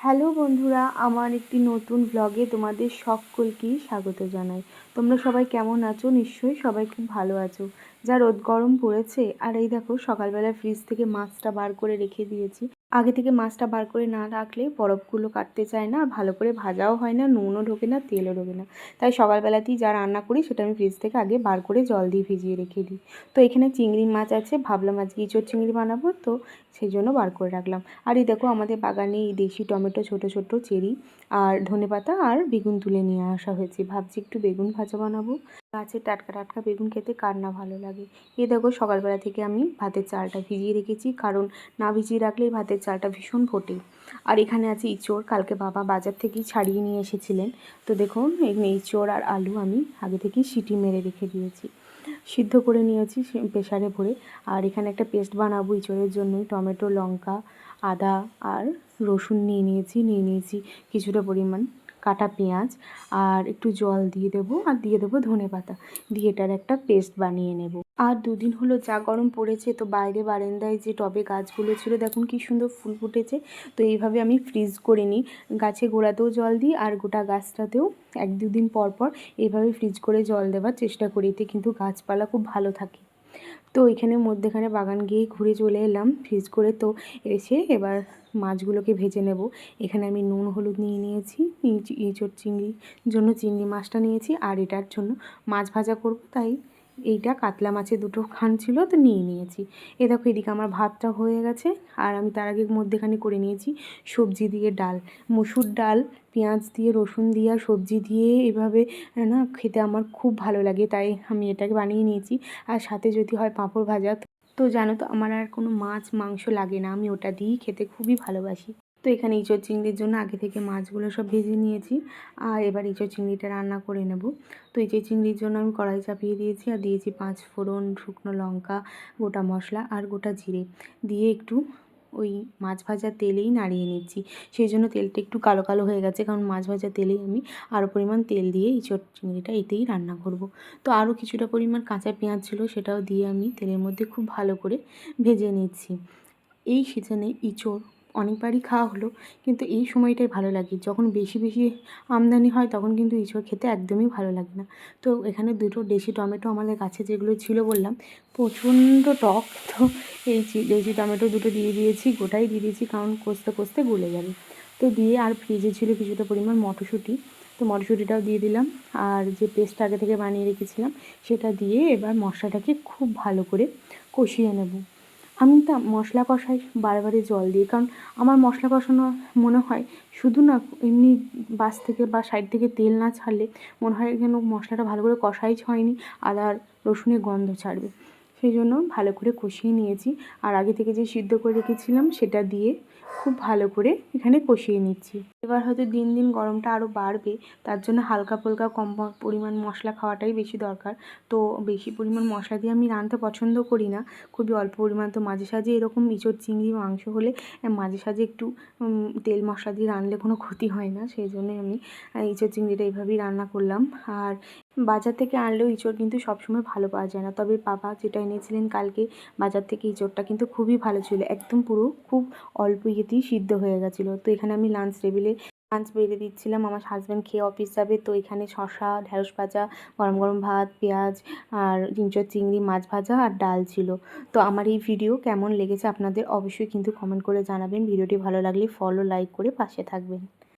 Hello বন্ধুরা, আমার একটি নতুন ব্লগে তোমাদের সকলকেই স্বাগত জানাই। তোমরা সবাই কেমন আছো? নিশ্চয়ই সবাই খুব ভালো আছো। যা রোদ গরম পড়েছে, আর এই দেখো সকালবেলা ফ্রিজ থেকে মাছটা বার করে রেখে দিয়েছি। আগে থেকে মাছটা বার করে না রাখলে বরফগুলো কাটতে চায় না, ভালো করে ভাজাও হয় না, নুনও ঢোকে না, তেলও ঢোকে না। তাই সকালবেলাতেই যা রান্না করি সেটা আমি ফ্রিজ থেকে আগে বার করে জল দিয়ে ভিজিয়ে রেখে দিই। তো এখানে চিংড়ি মাছ আছে, ভাবলাম আজকে ইঁচড় চিংড়ি বানাবো, তো সেই জন্য বার করে রাখলাম। আর এই দেখো আমাদের বাগানে এই দেশি টমেটো, ছোট ছোট চেরি আর ধনেপাতা আর বেগুন তুলে নিয়ে আসা হয়েছে। ভাবছি একটু বেগুন ভাজা বানাবো। গাছের টাটকা টাটকা বেগুন খেতে কার না ভালো লাগে। এই দেখো সকালবেলা থেকে আমি ভাতের চালটা ভিজিয়ে রেখেছি, কারণ না ভিজিয়ে রাখলেই ভাতের চালটা ভীষণ ফোটে। আর এখানে আছে ইঁচড়, কালকে বাবা বাজার থেকেই ছাড়িয়ে নিয়ে এসেছিলেন। তো দেখুন এখানে ইঁচড় আর আলু আমি আগে থেকেই সিটি মেরে রেখে দিয়েছি, সিদ্ধ করে নিয়েছি প্রেসারে ভরে। আর এখানে একটা পেস্ট বানাবো ইঁচড়ের জন্যই। টমেটো, লঙ্কা, আদা আর রসুন নিয়ে নিয়েছি কিছুটা পরিমাণ, কাটা পেঁয়াজ, আর একটু জল দিয়ে দেবো, আর দিয়ে দেবো ধনেপাতা, দিয়ে এটার একটা পেস্ট বানিয়ে নেব। আর দুদিন হলো যা গরম পড়েছে, তো বাইরে বারান্দায় যে টবে গাছগুলো ছিল দেখুন কি সুন্দর ফুল ফুটেছে। তো এইভাবে আমি ফ্রিজ করে নিই, গাছে গোড়াতেও জল দিই আর গোটা গাছটাতেও এক দুদিন পর পর এইভাবে ফ্রিজ করে জল দেওয়ার চেষ্টা করি, এতে কিন্তু গাছপালা খুব ভালো থাকে। তো এখানে মধ্যেখানে বাগান গিয়ে ঘুরে চলে এলাম ফ্রিজ করে। তো এসে এবার মাছগুলোকে ভেজে নেব। এখানে আমি নুন হলুদ নিয়ে নিয়েছি, ইঁচড় চিংড়ির জন্য চিংড়ি মাছটা নিয়েছি, আর এটার জন্য মাছ ভাজা করব, তাই এইটা কাতলা মাছের দুটো খান ছিল, তো নিয়ে নিয়েছি। এ দেখো এদিকে আমার ভাতটা হয়ে গেছে, আর আমি তার আগে মধ্যেখানে করে নিয়েছি সবজি দিয়ে ডাল, মসুর ডাল, পেঁয়াজ দিয়ে, রসুন দিয়ে আর সবজি দিয়ে এভাবে না খেতে আমার খুব ভালো লাগে, তাই আমি এটাকে বানিয়ে নিয়েছি। আর সাথে যদি হয় পাঁপড় ভাজা, তো জানো তো আমার আর কোনো মাছ মাংস লাগে না, আমি ওটা দিয়েই খেতে খুবই ভালোবাসি। তো এখানে ইঁচড় চিংড়ির জন্য আগে থেকে মাছগুলো সব ভেজে নিয়েছি, আর এবার ইঁচড় চিংড়িটা রান্না করে নেব। তো ইঁচড় চিংড়ির জন্য আমি কড়াই চাপিয়ে দিয়েছি, আর দিয়েছি 5 ফোড়ন, শুকনো লঙ্কা, গোটা মশলা আর গোটা জিরে দিয়ে একটু ওই মাছ ভাজার তেলেই নাড়িয়ে নিচ্ছি। সেই জন্য তেলটা একটু কালো কালো হয়ে গেছে, কারণ মাছ ভাজার তেলেই আমি আরও পরিমাণ তেল দিয়ে ইঁচড় চিংড়িটা এতেই রান্না করব। তো আরও কিছুটা পরিমাণ কাঁচা পেঁয়াজ ছিল, সেটাও দিয়ে আমি তেলের মধ্যে খুব ভালো করে ভেজে নিচ্ছি। এই সিজনে ইঁচড় অনেকবারই খাওয়া হলো, কিন্তু এই সময়টাই ভালো লাগে। যখন বেশি বেশি আমদানি হয় তখন কিন্তু ইঁচড় খেতে একদমই ভালো লাগে না। তো এখানে দুটো দেশি টমেটো আমাদের গাছে যেগুলো ছিল বললাম প্রচণ্ড টক, তো এই দেশি টমেটো দুটো দিয়ে দিয়েছি, গোটাই দিয়ে দিয়েছি, কারণ কষতে কষতে গলে যাবে। তো দিয়ে আর ফ্রিজে ছিল কিছুটা পরিমাণ মটরশুঁটি, তো মটরশুঁটিটাও দিয়ে দিলাম, আর যে পেস্ট আগে থেকে বানিয়ে রেখেছিলাম সেটা দিয়ে এবার মশলাটাকে খুব ভালো করে কষিয়ে নেব। আমি তো মশলা কষাই বারে জল দিয়ে, কারণ আমার মশলা কষানো মনে হয় শুধু না এমনি বাস থেকে বা সাইড থেকে তেল না ছাড়লে মনে হয় যেন মশলাটা ভালো করে কষাই হয়নি, আদা রসুনের গন্ধ ছাড়বে। সেই জন্য ভালো করে কষিয়ে নিয়েছি, আর আগে থেকে যে সিদ্ধ করে রেখেছিলাম সেটা দিয়ে খুব ভালো করে এখানে কষিয়ে নিচ্ছি। এবার হয়তো দিন দিন গরমটা আরও বাড়বে, তার জন্য হালকা ফুলকা কম পরিমাণ মশলা খাওয়াটাই বেশি দরকার। তো বেশি পরিমাণ মশলা দিয়ে আমি রাঁধতে পছন্দ করি না, খুবই অল্প পরিমাণ। তো মাঝে সাঝে এরকম ইঁচড় চিংড়ি মাংস হলে মাঝে সাঝে একটু তেল মশলা দিয়ে রাঁধলে কোনো ক্ষতি হয় না, সেই জন্যই আমি ইঁচড় চিংড়িটা এইভাবেই রান্না করলাম। আর বাজার থেকে আনলেও ইঁচড় কিন্তু সবসময় ভালো পাওয়া যায় না, তবে বাবা যেটা এনেছিলেন কালকে বাজার থেকে, ইঁচড়টা কিন্তু খুবই ভালো ছিল, একদম পুরো খুব অল্প ইয়েতেই সিদ্ধ হয়ে গেছিলো। তো এখানে আমি লাঞ্চ বেড়ে দিচ্ছিলাম, আমার হাজব্যান্ড খেয়ে অফিস যাবে। তো এখানে শসা, ঢ্যাঁড়স ভাজা, গরম গরম ভাত, পেঁয়াজ আর ইঁচড় চিংড়ি মাছ ভাজা আর ডাল ছিল। তো আমার এই ভিডিও কেমন লেগেছে আপনাদের অবশ্যই কিন্তু কমেন্ট করে জানাবেন। ভিডিওটি ভালো লাগলে ফলো লাইক করে পাশে থাকবেন।